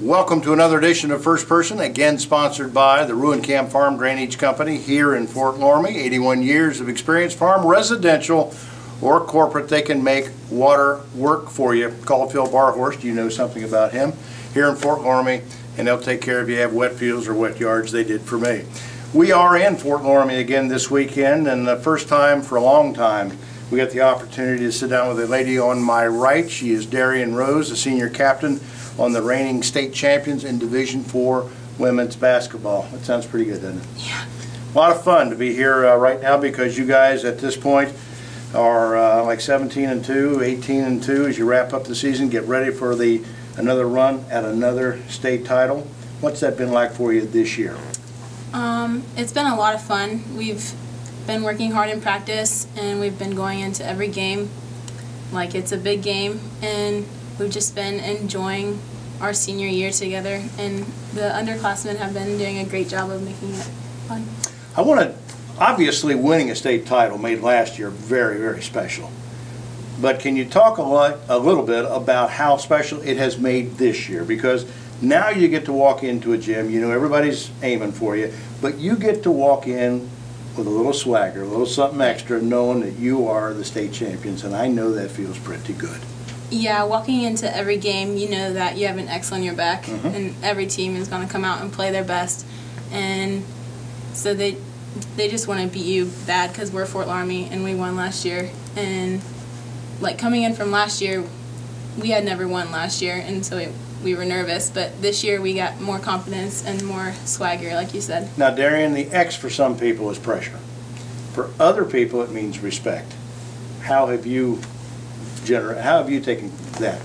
Welcome to another edition of First Person, again sponsored by the Ruin Camp Farm Drainage Company here in Fort Loramie. 81 years of experience, farm, residential, or corporate. They can make water work for you. Call Phil Barhorst, you know something about him, here in Fort Loramie, and they'll take care of you. Have wet fields or wet yards. They did for me. We are in Fort Loramie again this weekend, and the first time for a long time we got the opportunity to sit down with a lady on my right. She is Darian Rose, the senior captain on the reigning state champions in Division IV women's basketball. That sounds pretty good, doesn't it? Yeah. A lot of fun to be here right now because you guys at this point are like 17-2, 18-2 as you wrap up the season, get ready for another run at another state title. What's that been like for you this year? It's been a lot of fun. We've been working hard in practice, and we've been going into every game like it's a big game, and we've just been enjoying our senior year together, and the underclassmen have been doing a great job of making it fun. Obviously winning a state title made last year very, very special. But can you talk a little bit about how special it has made this year? Because now you get to walk into a gym, you know everybody's aiming for you, but you get to walk in with a little swagger, a little something extra, knowing that you are the state champions, and I know that feels pretty good. Yeah, walking into every game, you know that you have an X on your back, and every team is going to come out and play their best, and so they just want to beat you bad because we're Fort Loramie and we won last year. And like coming in from last year, we had never won last year, and so we were nervous, but this year we got more confidence and more swagger, like you said. Now, Darian, the X for some people is pressure. For other people, it means respect. How have you taken that?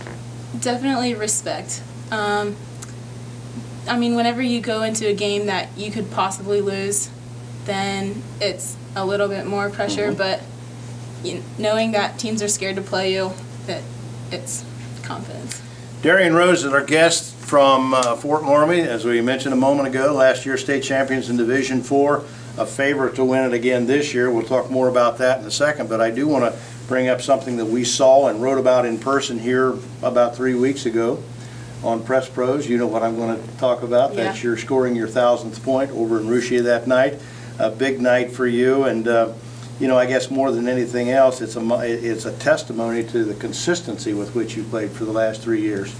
Definitely respect. I mean, whenever you go into a game that you could possibly lose, then it's a little bit more pressure, but knowing that teams are scared to play you, that it's confidence. Darian Rose is our guest from Fort Loramie, as we mentioned a moment ago, last year state champions in Division IV, a favorite to win it again this year. We'll talk more about that in a second, but I do want to bring up something that we saw and wrote about in person here about 3 weeks ago on Press Pros. You know what I'm going to talk about. Yeah. That's you're scoring your 1,000th point over in Russia that night. A big night for you, and you know, I guess more than anything else, it's a testimony to the consistency with which you played for the last 3 years.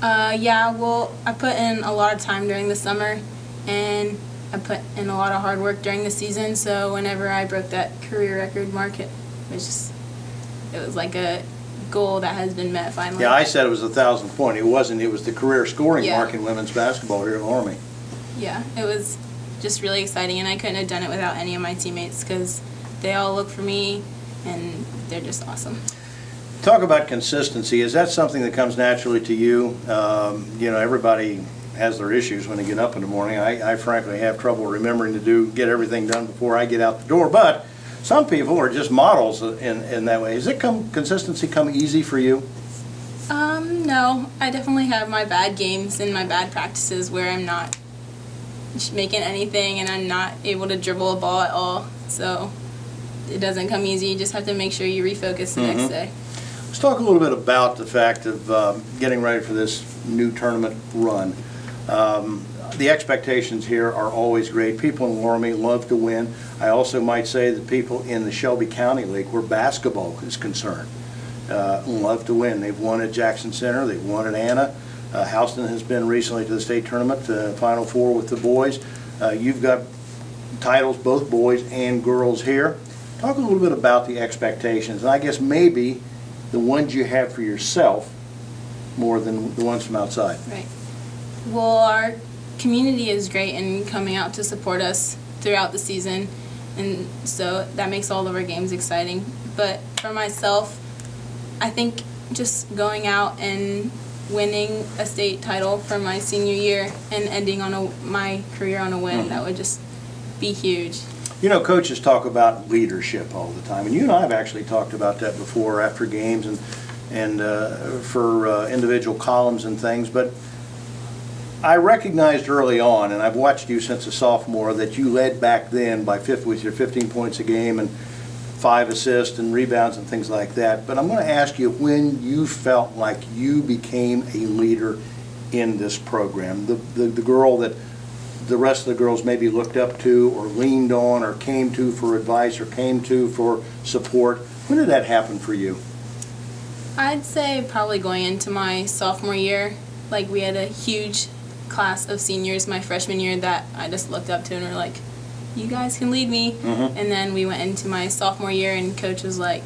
Yeah, well, I put in a lot of time during the summer, and I put in a lot of hard work during the season, so whenever I broke that career record mark, it was like a goal that has been met finally. Yeah, I said it was 1,000th point. It wasn't. It was the career scoring mark in women's basketball here at Loramie. Yeah, it was just really exciting, and I couldn't have done it without any of my teammates because they all look for me, and they're just awesome. Talk about consistency. Is that something that comes naturally to you? You know, everybody has their issues when they get up in the morning. I frankly have trouble remembering to get everything done before I get out the door, but some people are just models in that way. Has consistency come easy for you? No, I definitely have my bad games and my bad practices where I'm not making anything and I'm not able to dribble a ball at all, so it doesn't come easy. You just have to make sure you refocus the next day. Let's talk a little bit about the fact of getting ready for this new tournament run. The expectations here are always great. People in Loramie love to win. I also might say that people in the Shelby County League, where basketball is concerned, love to win. They've won at Jackson Center. They've won at Anna. Houston has been recently to the state tournament, Final Four with the boys. You've got titles, both boys and girls here. Talk a little bit about the expectations, and I guess maybe the ones you have for yourself more than the ones from outside. Right. Well, our community is great and coming out to support us throughout the season, and so that makes all of our games exciting. But for myself, I think just going out and winning a state title for my senior year and ending on my career on a win, that would just be huge. You know, coaches talk about leadership all the time, and you and I have actually talked about that before after games and for individual columns and things, but I recognized early on, and I've watched you since a sophomore, that you led back then with your 15 points a game and 5 assists and rebounds and things like that. But I'm going to ask you when you felt like you became a leader in this program? The girl that the rest of the girls maybe looked up to or leaned on or came to for advice or came to for support. When did that happen for you? I'd say probably going into my sophomore year. Like, we had a huge class of seniors my freshman year that I just looked up to and were like, you guys can lead me. And then we went into my sophomore year and coach was like,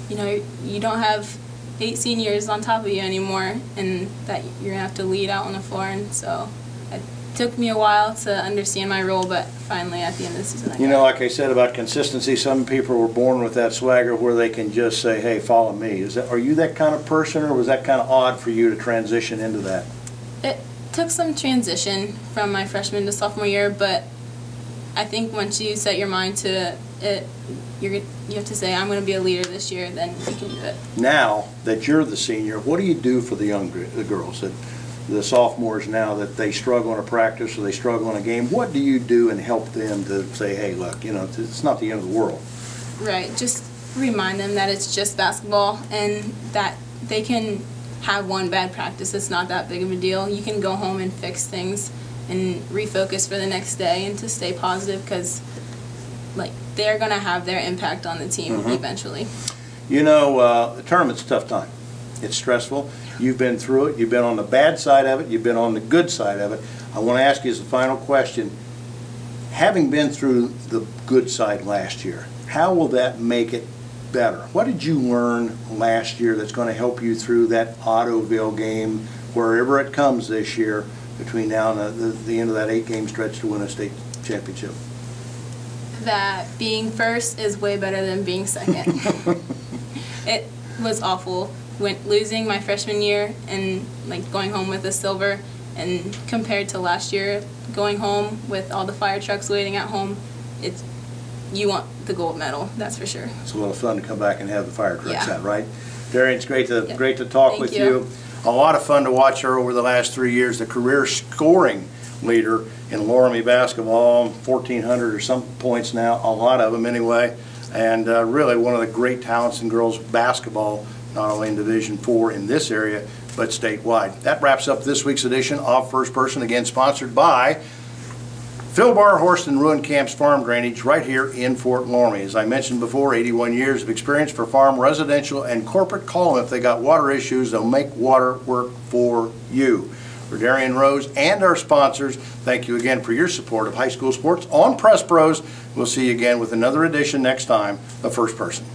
you know, you don't have 8 seniors on top of you anymore and that you're going to have to lead out on the floor. And so it took me a while to understand my role, but finally at the end of the season You know, like I said about consistency, some people were born with that swagger where they can just say, hey, follow me. Are you that kind of person, or was that kind of odd for you to transition into that? It took some transition from my freshman to sophomore year, but I think once you set your mind to it, you have to say, I'm going to be a leader this year, then you can do it. Now that you're the senior, what do you do for the girls, the sophomores now that they struggle in a practice or they struggle in a game? What do you do and help them to say, hey, look, you know, it's not the end of the world? Right. Just remind them that it's just basketball and that they can have one bad practice. It's not that big of a deal. You can go home and fix things and refocus for the next day and to stay positive, because like, they're going to have their impact on the team eventually. You know, the tournament's a tough time. It's stressful. You've been through it. You've been on the bad side of it. You've been on the good side of it. I want to ask you as a final question, having been through the good side last year, how will that make it better? What did you learn last year that's going to help you through that Ottoville game, wherever it comes this year, between now and the end of that 8-game stretch to win a state championship? That being first is way better than being second. It was awful losing my freshman year and like going home with a silver, and compared to last year going home with all the fire trucks waiting at home, you want the gold medal, that's for sure. It's a lot of fun to come back and have the fire trucks Yeah. out, right? Darian, it's great to talk Thank with you. A lot of fun to watch her over the last 3 years, the career scoring leader in Loramie basketball, 1,400 or some points now, a lot of them anyway, and really one of the great talents in girls basketball, not only in Division IV in this area, but statewide. That wraps up this week's edition of First Person, again sponsored by Phil Barr Horse and Ruin Camps Farm Drainage right here in Fort Loramie. As I mentioned before, 81 years of experience for farm, residential, and corporate. Call them if they got water issues. They'll make water work for you. For Darian Rose and our sponsors, thank you again for your support of high school sports on Press Bros. We'll see you again with another edition next time of First Person.